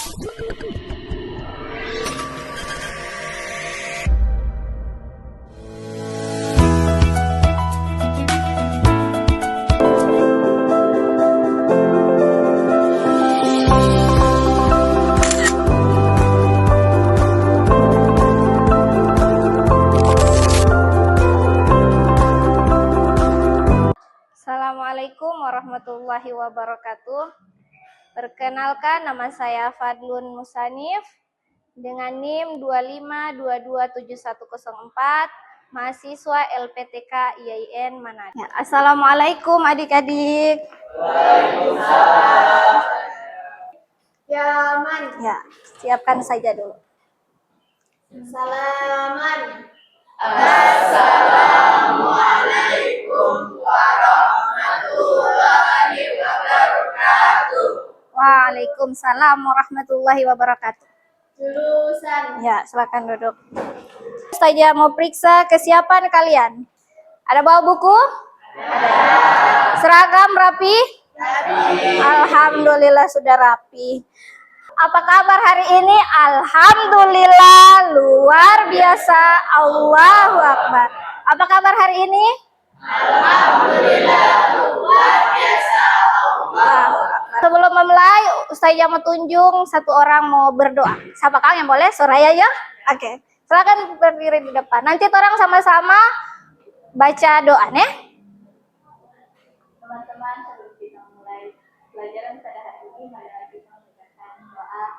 Assalamualaikum warahmatullahi wabarakatuh. Perkenalkan, nama saya Fadlun Musanif dengan NIM 252270104, mahasiswa LPTK IAIN Manado. Ya, Assalamualaikum adik-adik. Waalaikumsalam. Ya, Man. Ya, siapkan saja dulu. Salaman. Assalamualaikum warahmatullahi wabarakatuh. Waalaikumsalam warahmatullahi wabarakatuh. Jurusan. Ya, silakan duduk. Ustazah mau periksa kesiapan kalian. Ada bawa buku? Ada. Seragam rapi? Rapi. Alhamdulillah sudah rapi. Apa kabar hari ini? Alhamdulillah, luar biasa, Allahu Akbar. Apa kabar hari ini? Alhamdulillah, luar biasa, Allahu Akbar. Sebelum memulai, Ustazah mau tunjuk satu orang mau berdoa. Siapa kang yang boleh? Soraya ya? Oke. Silakan berdiri di depan. Nanti orang sama-sama baca doa, nih. Teman-teman, sebelum kita mulai pelajaran pada hari ini, mari kita membacakan doa.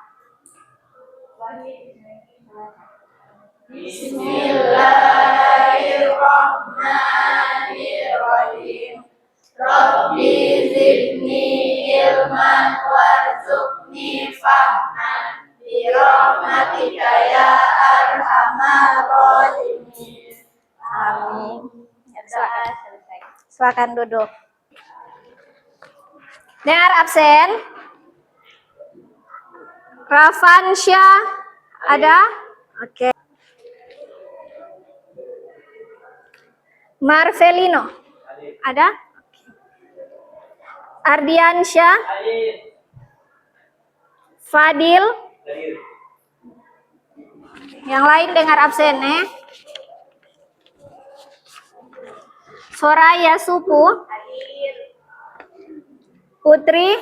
Bismillahirrahmanirrahim. Rabbi zidni ilman warzuqni fahman birahmatika ya arhamar rahimin. Amin. Ya, silakan duduk. Dengar absen. Rafansyah ada? Oke. Marvelino ada? Ardiansyah, Fadil, yang lain dengar absen, Soraya Supu, Putri,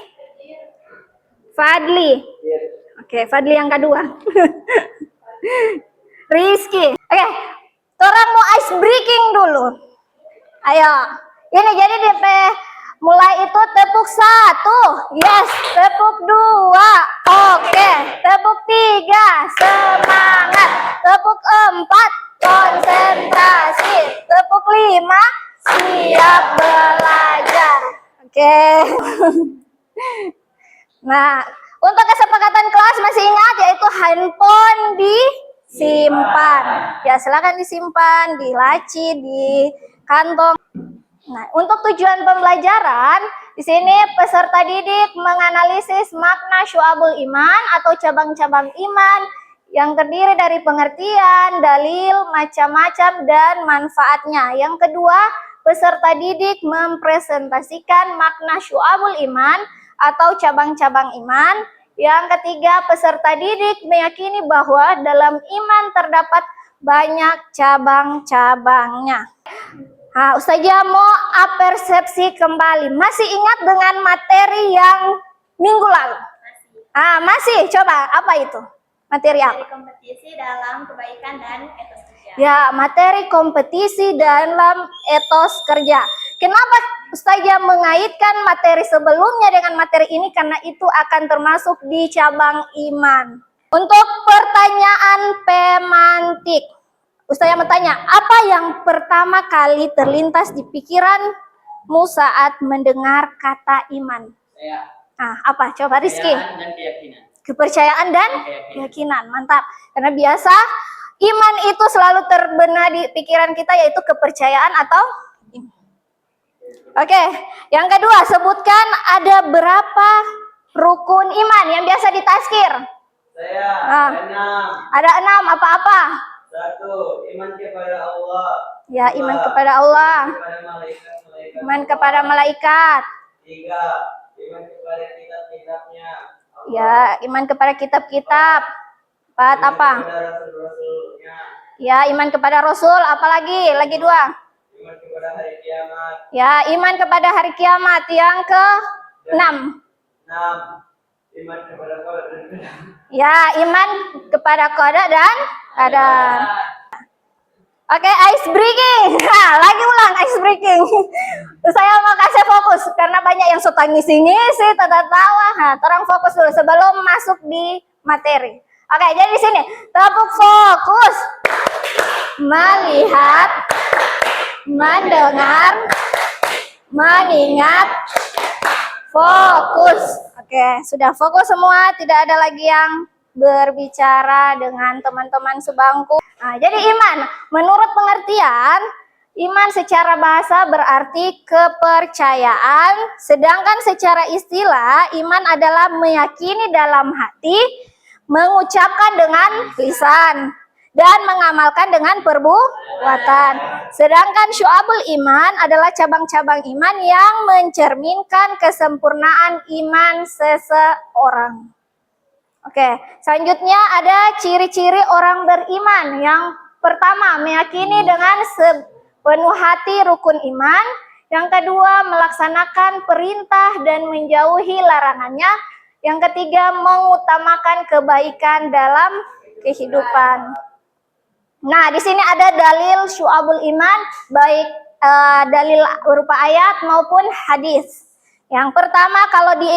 Fadli. Oke, Fadli yang kedua. Rizky. Oke, orang mau ice breaking dulu. Ayo, ini jadi DP mulai itu tepuk 1, yes, tepuk 2, oke, tepuk 3, semangat, tepuk 4, konsentrasi, tepuk 5, siap belajar. Oke. Nah, untuk kesepakatan kelas masih ingat yaitu handphone disimpan. Ya, silakan disimpan di laci, di kantong. Nah, untuk tujuan pembelajaran, di sini peserta didik menganalisis makna syu'abul iman atau cabang-cabang iman yang terdiri dari pengertian, dalil, macam-macam, dan manfaatnya. Yang kedua, peserta didik mempresentasikan makna syu'abul iman atau cabang-cabang iman. Yang ketiga, peserta didik meyakini bahwa dalam iman terdapat banyak cabang-cabangnya. Nah, Ustazah mau persepsi kembali. Masih ingat dengan materi yang minggu lalu? Masih. Coba, apa itu? Materi apa? Materi kompetisi dalam kebaikan dan etos kerja. Ya, materi kompetisi dalam etos kerja. Kenapa Ustazah mengaitkan materi sebelumnya dengan materi ini? Karena itu akan termasuk di cabang iman. Untuk pertanyaan pemantik, Ustazah mau tanya, apa yang pertama kali terlintas di pikiranmu saat mendengar kata iman? Apa? Coba Rizky. Kepercayaan dan keyakinan. Kepercayaan dan keyakinan. Mantap. Karena biasa iman itu selalu terbenak di pikiran kita, yaitu kepercayaan atau iman. Oke, yang kedua, sebutkan ada berapa rukun iman yang biasa ditazkir? Ada 6. Apa-apa? 1. Iman kepada Allah. Ya, iman kepada Allah. Iman kepada malaikat. Iman kepada malaikat. 3. Iman kepada kitab-kitabnya Ya, iman kepada kitab-kitab. Empat apa? Kepada rasul-rasulnya. Ya, iman kepada Rasul. Apalagi? Lagi dua. Iman kepada hari kiamat. Ya, iman kepada hari kiamat. Yang ke enam. 6. Iman kepada qadar dan qadar. Ya, iman kepada qada dan qadar. Oke, ice breaking. Nah, lagi ulang ice breaking. Saya mau kasih fokus karena banyak yang suka ngisi-ngisi, tawa. Nah, terang fokus dulu sebelum masuk di materi. Oke, jadi di sini tepuk fokus. Melihat, mendengar, mengingat, fokus. Oke, sudah fokus semua, tidak ada lagi yang berbicara dengan teman-teman sebangku. Nah, jadi iman, menurut pengertian, iman secara bahasa berarti kepercayaan, sedangkan secara istilah, iman adalah meyakini dalam hati, mengucapkan dengan lisan, dan mengamalkan dengan perbuatan. Sedangkan syu'abul iman adalah cabang-cabang iman yang mencerminkan kesempurnaan iman seseorang. Oke, selanjutnya ada ciri-ciri orang beriman. Yang pertama, meyakini dengan sepenuh hati rukun iman. Yang kedua, melaksanakan perintah dan menjauhi larangannya. Yang ketiga, mengutamakan kebaikan dalam kehidupan. Nah, di sini ada dalil syu'abul iman, baik dalil berupa ayat maupun hadis. Yang pertama, kalau di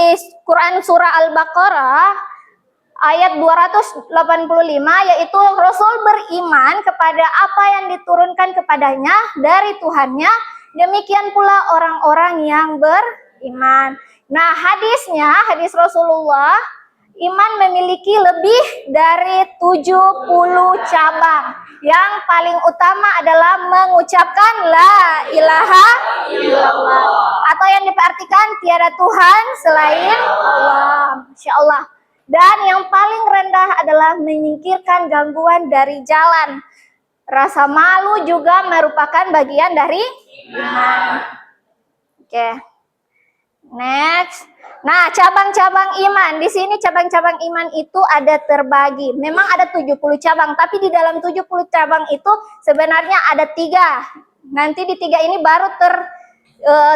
Quran surah Al-Baqarah ayat 285, yaitu Rasul beriman kepada apa yang diturunkan kepadanya dari Tuhannya, demikian pula orang-orang yang beriman. Nah, hadisnya, hadis Rasulullah, iman memiliki lebih dari 70 cabang. Yang paling utama adalah mengucapkan la ilaha illallah, atau yang diartikan tiada Tuhan selain Allah. Masya Allah. Dan yang paling rendah adalah menyingkirkan gangguan dari jalan. Rasa malu juga merupakan bagian dari iman. Oke. Next. Nah, cabang-cabang iman. Di sini cabang-cabang iman itu ada terbagi. Memang ada 70 cabang, tapi di dalam 70 cabang itu sebenarnya ada 3. Nanti di 3 ini baru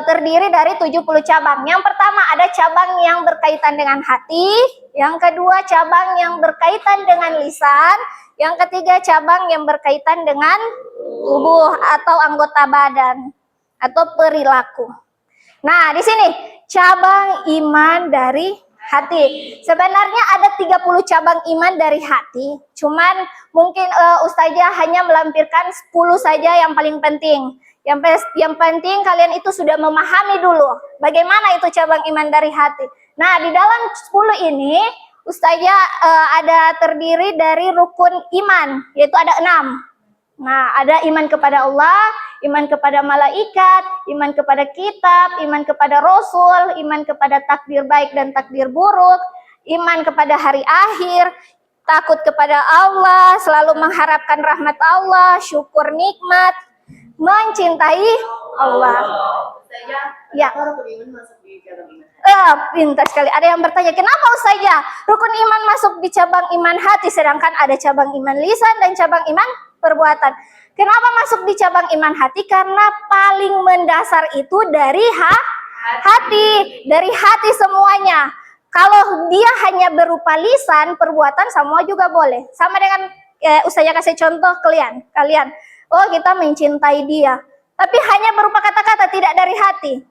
terdiri dari 70 cabang. Yang pertama ada cabang yang berkaitan dengan hati, yang kedua cabang yang berkaitan dengan lisan, yang ketiga cabang yang berkaitan dengan tubuh atau anggota badan atau perilaku. Nah, di sini cabang iman dari hati. Sebenarnya ada 30 cabang iman dari hati, cuman mungkin Ustazah hanya melampirkan 10 saja yang paling penting. Yang penting kalian itu sudah memahami dulu bagaimana itu cabang iman dari hati. Nah, di dalam 10 ini Ustazah ada terdiri dari rukun iman, yaitu ada 6. Nah, ada iman kepada Allah, iman kepada malaikat, iman kepada kitab, iman kepada Rasul, iman kepada takdir baik dan takdir buruk, iman kepada hari akhir, takut kepada Allah, selalu mengharapkan rahmat Allah, syukur nikmat, mencintai Allah. Ya. Pintar sekali. Ada yang bertanya, kenapa Ustazah rukun iman masuk di cabang iman hati, sedangkan ada cabang iman lisan dan cabang iman perbuatan? Kenapa masuk di cabang iman hati? Karena paling mendasar itu dari hati, dari hati semuanya. Kalau dia hanya berupa lisan, perbuatan semua juga boleh. Sama dengan Ustazah kasih contoh kalian. Oh, kita mencintai dia, tapi hanya berupa kata-kata, tidak dari hati.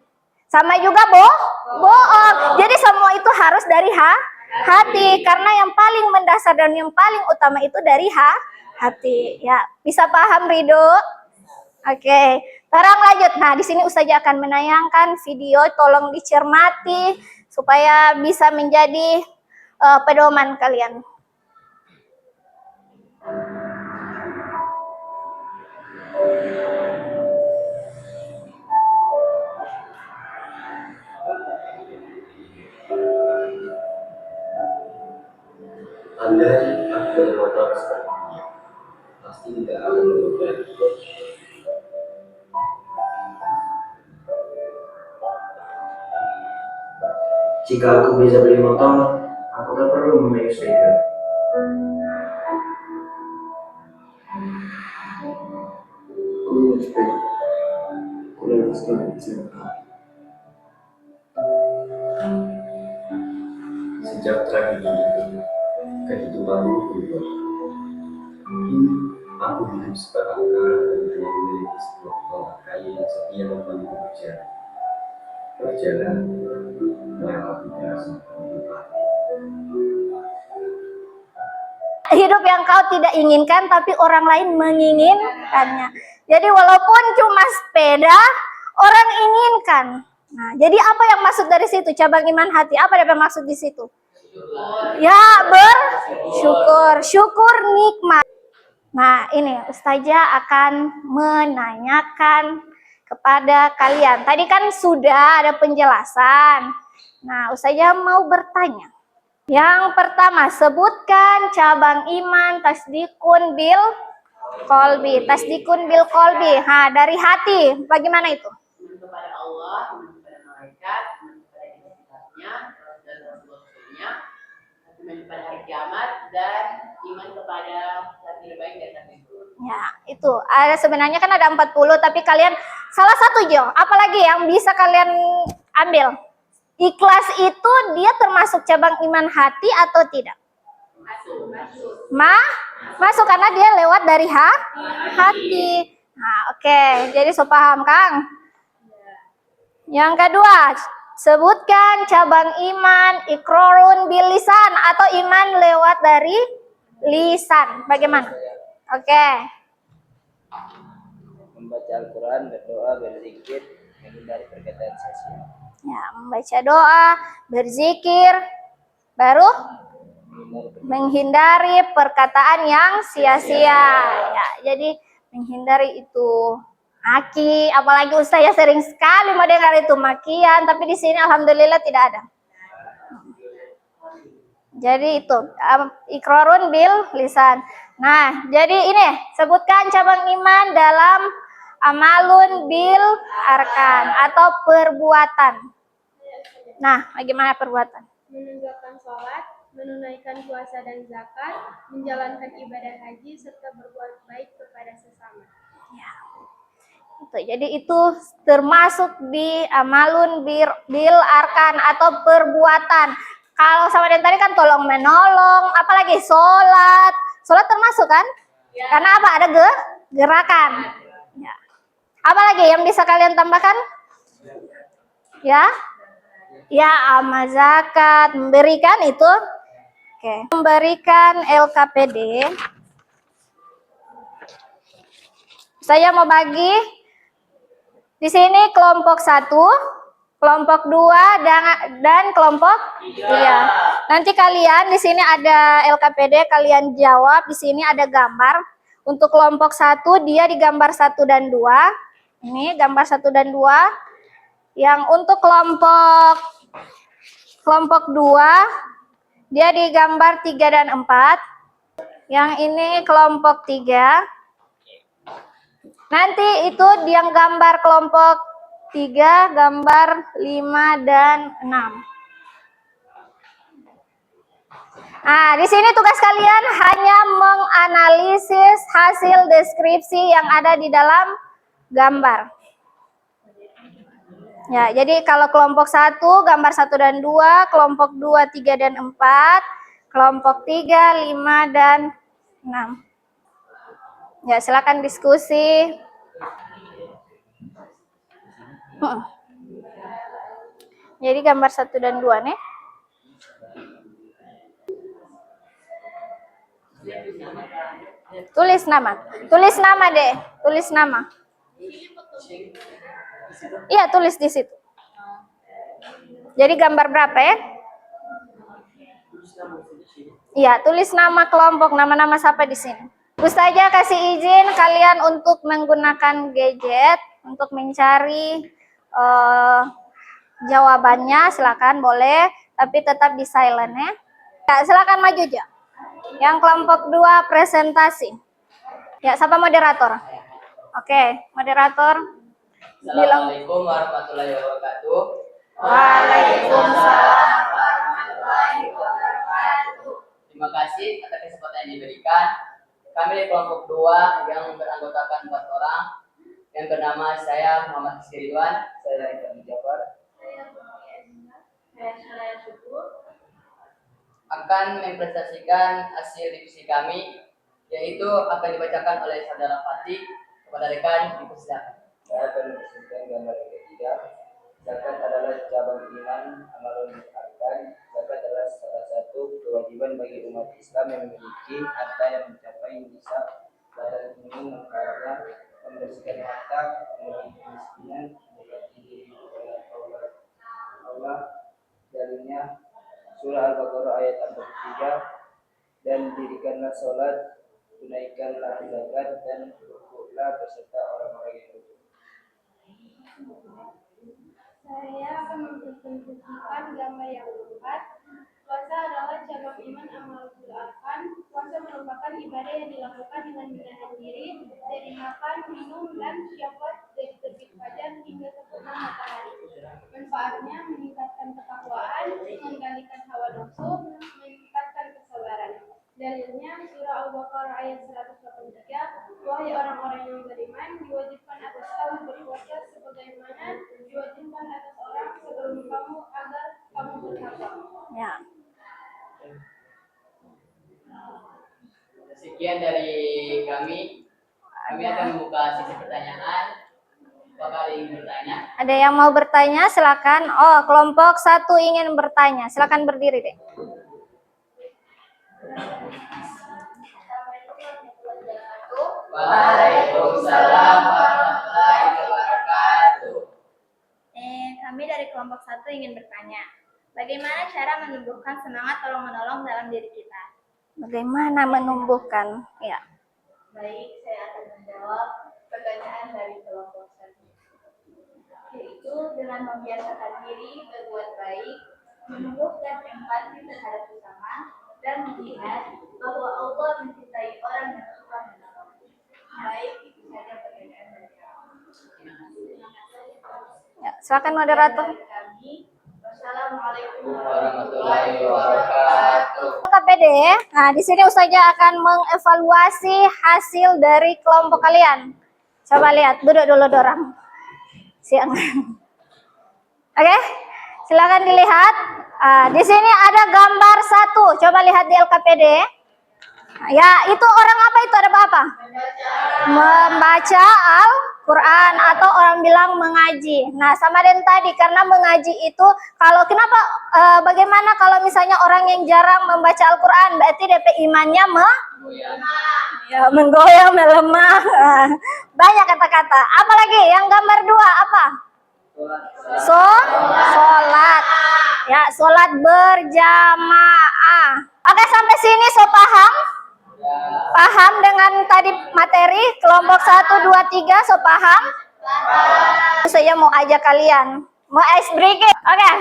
Sama juga bohong. Jadi semua itu harus dari hati, karena yang paling mendasar dan yang paling utama itu dari hati. Ya, bisa paham Ridho? Oke, sekarang lanjut. Nah, di sini Ustazah akan menayangkan video, tolong dicermati supaya bisa menjadi pedoman kalian. Andai aku bermotor seperti ini, pasti tidak akan merugikan. Jika aku bisa beli motor, aku Apakah perlu menaik sepeda? Aku sepeda. Aku lewat sekolah di SMA. Sejak tragedi itu, kehidupanku berubah. Kini aku hidup sebatang kara dan hanya memiliki sebuah tongkat kayu yang setia membantu berjalan melewati dasar kehidupan. Hidup yang kau tidak inginkan tapi orang lain menginginkannya. Jadi walaupun cuma sepeda, orang inginkan. Nah, jadi apa yang maksud dari situ? Cabang iman hati. Apa yang maksud di situ? Ya, bersyukur. Syukur nikmat. Nah, ini Ustazah akan menanyakan kepada kalian. Tadi kan sudah ada penjelasan. Nah, Ustazah mau bertanya. Yang pertama, sebutkan cabang iman tasdikun bil kolbi. Tasdikun bil kolbi. Nah, dari hati. Bagaimana itu? Iman kepada Allah, iman kepada malaikat, iman kepada kitab-kitabnya dan rasul-rasulnya, iman kepada hari kiamat, dan iman kepada takdir baik dan takdir buruk. Ya, itu. Ada sebenarnya kan ada 40, tapi kalian salah satu Jo. Apalagi yang bisa kalian ambil? Ikhlas itu dia termasuk cabang iman hati atau tidak? Masuk karena dia lewat dari hati. Nah, oke. Jadi so paham, Kang? Yang kedua, sebutkan cabang iman ikrorun bil lisan atau iman lewat dari lisan. Bagaimana? Oke. Membaca Al-Quran, berdoa, berzikir, menghindari perkataan sia-sia. Ya, membaca doa, berzikir, baru menghindari perkataan yang sia-sia. Ya, jadi menghindari itu maki, apalagi Ustazah sering sekali mendengar itu makian, tapi di sini alhamdulillah tidak ada. Jadi itu ikrarun bil lisan. Nah, jadi ini sebutkan cabang iman dalam amalun bil arkan atau perbuatan. Nah, bagaimana perbuatan? Menegakkan sholat, menunaikan puasa dan zakat, menjalankan ibadah haji, serta berbuat baik kepada sesama. Ya. Jadi itu termasuk di amalun bil arkan atau perbuatan. Kalau sama dengan tadi kan tolong menolong, apalagi sholat. Sholat termasuk kan? Ya. Karena apa? Ada gerakan. Ya. Apalagi yang bisa kalian tambahkan? Ya? Ya, amal zakat, memberikan itu. Oke. Memberikan LKPD. Saya mau bagi di sini kelompok 1, kelompok 2 dan kelompok 3. Nanti kalian di sini ada LKPD, kalian jawab, di sini ada gambar. Untuk kelompok 1 dia digambar 1 dan 2. Ini gambar 1 dan 2. Yang untuk kelompok 2 dia digambar 3 dan 4. Yang ini kelompok 3. Nanti itu yang gambar kelompok 3, gambar 5 dan 6. Nah, di sini tugas kalian hanya menganalisis hasil deskripsi yang ada di dalam gambar. Ya, jadi kalau kelompok 1, gambar 1 dan 2, kelompok 2, 3 dan 4, kelompok 3, 5 dan 6. Ya, silakan diskusi. Jadi gambar 1 dan 2 nih. Tulis nama deh, tulis nama. Iya, tulis di situ. Jadi gambar berapa ya? Iya, tulis nama kelompok, nama-nama siapa di sini. Ustazah kasih izin kalian untuk menggunakan gadget untuk mencari jawabannya, silakan boleh, tapi tetap di silent ya. Ya, silakan maju aja. Yang kelompok 2 presentasi. Ya, siapa moderator? Oke, moderator. Assalamualaikum warahmatullahi wabarakatuh. Waalaikumsalam warahmatullahi wabarakatuh. Terima kasih atas kesempatan yang diberikan. Kami dari kelompok 2 yang beranggotakan 4 orang yang bernama saya Muhammad Rizky Ridwan, Saya Rifan Jafar akan mempresentasikan hasil diskusi kami, yaitu akan dibacakan oleh saudara Fatih kepada rekan. Dipersilakan. Saya akan mempresentasikan gambar yang ketiga. Zakat adalah cabang iman, amalun arkan. Zakat adalah salah satu kewajiban bagi umat Islam yang memiliki harta yang mencapai nisab. Zakat ini manfaatnya membersihkan harta, mengurangi kemiskinan, mendekati diri kepada Allah. Dalilnya surah Al-Baqarah ayat 43, dan dirikanlah sholat, tunaikanlah zakat, dan rukuklah beserta orang-orang yang rukuk. Saya akan mempresentasikan gambar yang keempat. Puasa adalah cabang iman amalul arkan. Puasa merupakan ibadah yang dilakukan dengan menahan diri dari makan, minum, dan syahwat dari terbit fajar hingga terbenam matahari. Manfaatnya meningkatkan ketakwaan, mengendalikan hawa nafsu, meningkatkan kesabaran. Dalilnya surah Al-Baqarah ayat 183, wahai orang-orang yang beriman, diwajibkan atas kamu berpuasa sebagaimana diwajibkan atas orang sebelum kamu agar kamu bertakwa. Ya. Sekian dari kami. Kami akan membuka sesi pertanyaan. Apakah ada yang ingin bertanya? Ada yang mau bertanya? Silakan. Oh, kelompok 1 ingin bertanya. Silakan berdiri deh. Waalaikumsalam warahmatullahi wabarakatuh. Kami dari kelompok 1 ingin bertanya, bagaimana cara menumbuhkan semangat tolong-menolong dalam diri kita? Bagaimana menumbuhkan? Ya. Baik, saya akan menjawab pertanyaan dari kelompok 1, yaitu dengan membiasakan diri berbuat baik, menumbuhkan empati terhadap sesama, dan mengingat bahwa Allah mencintai orang yang suka menolong. Baik, itu saja pertanyaan dari kami. Ya, silakan moderator. Dari kami, wassalamualaikum Warahmatullahi wabarakatuh. KPD. Nah, di sini Ustazah akan mengevaluasi hasil dari kelompok kalian. Coba lihat, duduk dulu dorang. Siang. Oke, silakan dilihat. Di sini ada gambar 1. Coba lihat di LKPD. Ya, itu orang apa itu? Ada apa? Membaca Al-Quran, atau orang bilang mengaji. Nah, sama dengan tadi, karena mengaji itu, kalau kenapa, bagaimana kalau misalnya orang yang jarang membaca Al-Quran, berarti DP imannya menggoyang, melemah. Banyak kata-kata. Apalagi yang gambar 2 apa? Sholat. Ya, sholat berjamaah. Oke, sampai sini so paham? Paham dengan tadi materi kelompok 1, 2, 3, so paham? Saya mau ajak kalian, mau ice breaking. Oke.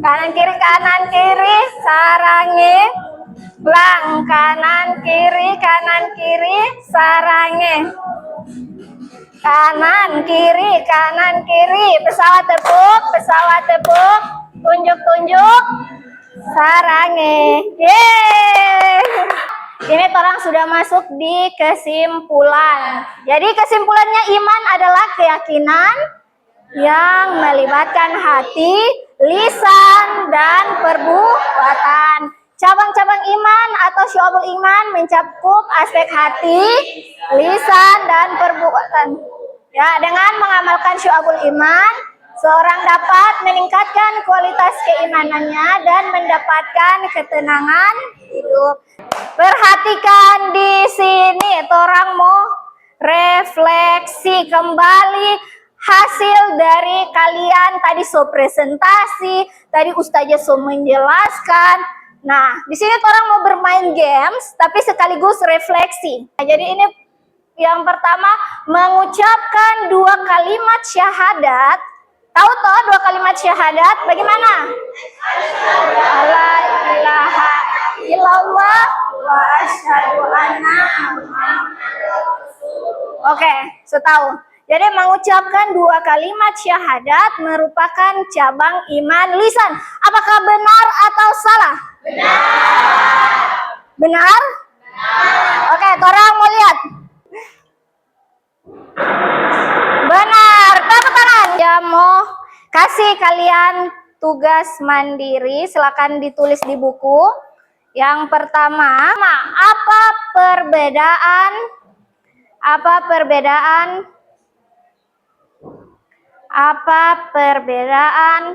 Kanan kiri, sarange. Belang, kanan kiri, sarange. Kanan kiri, pesawat tepuk, tunjuk, sarange. Yeay. Ini orang sudah masuk di kesimpulan. Jadi kesimpulannya, iman adalah keyakinan yang melibatkan hati, lisan, dan perbuatan. Cabang-cabang iman atau syu'abul iman mencakup aspek hati, lisan, dan perbuatan. Ya, dengan mengamalkan syu'abul iman, seorang dapat meningkatkan kualitas keimanannya dan mendapatkan ketenangan hidup. Perhatikan di sini, orang mau refleksi kembali hasil dari kalian tadi so presentasi, tadi Ustazah so menjelaskan. Nah, di sini orang mau bermain games tapi sekaligus refleksi. Nah, jadi ini yang pertama, mengucapkan 2 kalimat syahadat. Tahu toh 2 kalimat syahadat? Bagaimana? La ilaha illallah wa asyhadu anna Muhammadar Rasulullah. Oke, tahu. Jadi mengucapkan 2 kalimat syahadat merupakan cabang iman lisan. Apakah benar atau salah? Benar? Oke, orang mau lihat. Benar, tepuk tangan. Ya mau kasih kalian tugas mandiri, silakan ditulis di buku. Yang pertama, apa perbedaan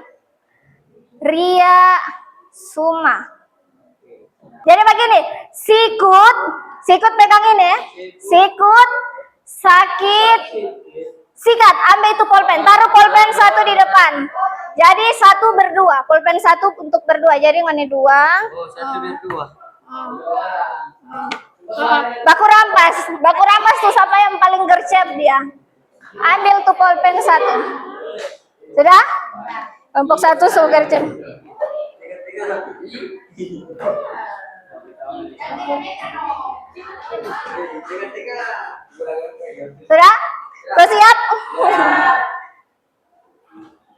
Ria Suma? Jadi begini, sikut pegang ini ya. Sikut, sakit, sikat, ambil itu pulpen, taruh pulpen satu di depan. Jadi satu berdua, pulpen satu untuk berdua. Jadi ini dua. Oh, satu berdua. Baku rampas tuh siapa yang paling gercep dia. Ambil tuh pulpen satu. Sudah? Kelompok satu suruh gercep. Sudah? Kau siap?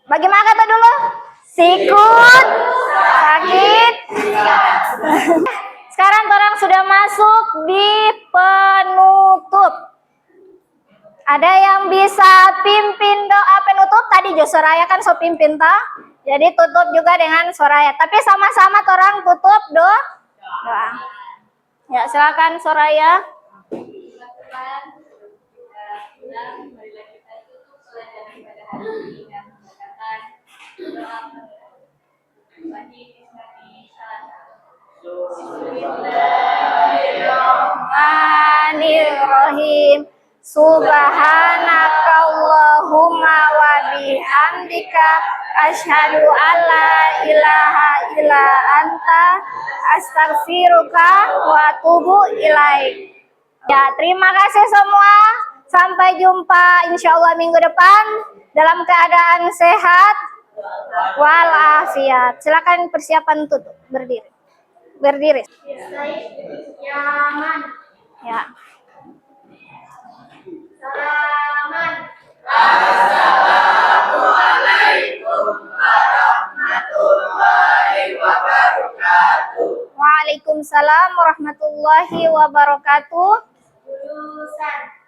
Bagaimana kata dulu? Sikut, sakit. Sekarang orang sudah masuk di penutup. Ada yang bisa pimpin doa penutup? Tadi Jo Soraya kan so pimpin ta? Jadi tutup juga dengan Soraya. Tapi sama-sama orang tutup doa. Ya silakan Soraya. Marilah kita tutup pelajaran pada hari ini dengan mengatakan doa Bismillahirrahmanirrahim. Subhanakallahumma wa bihamdika asyhadu alla ilaha illa anta astaghfiruka wa atubu ilaik. Ya, terima kasih semua. Sampai jumpa insyaallah minggu depan dalam keadaan sehat walafiat. Silakan persiapan tutup, berdiri. Yaman. Ya. Salaman. Waalaikumsalam warahmatullahi wabarakatuh. Lulusan.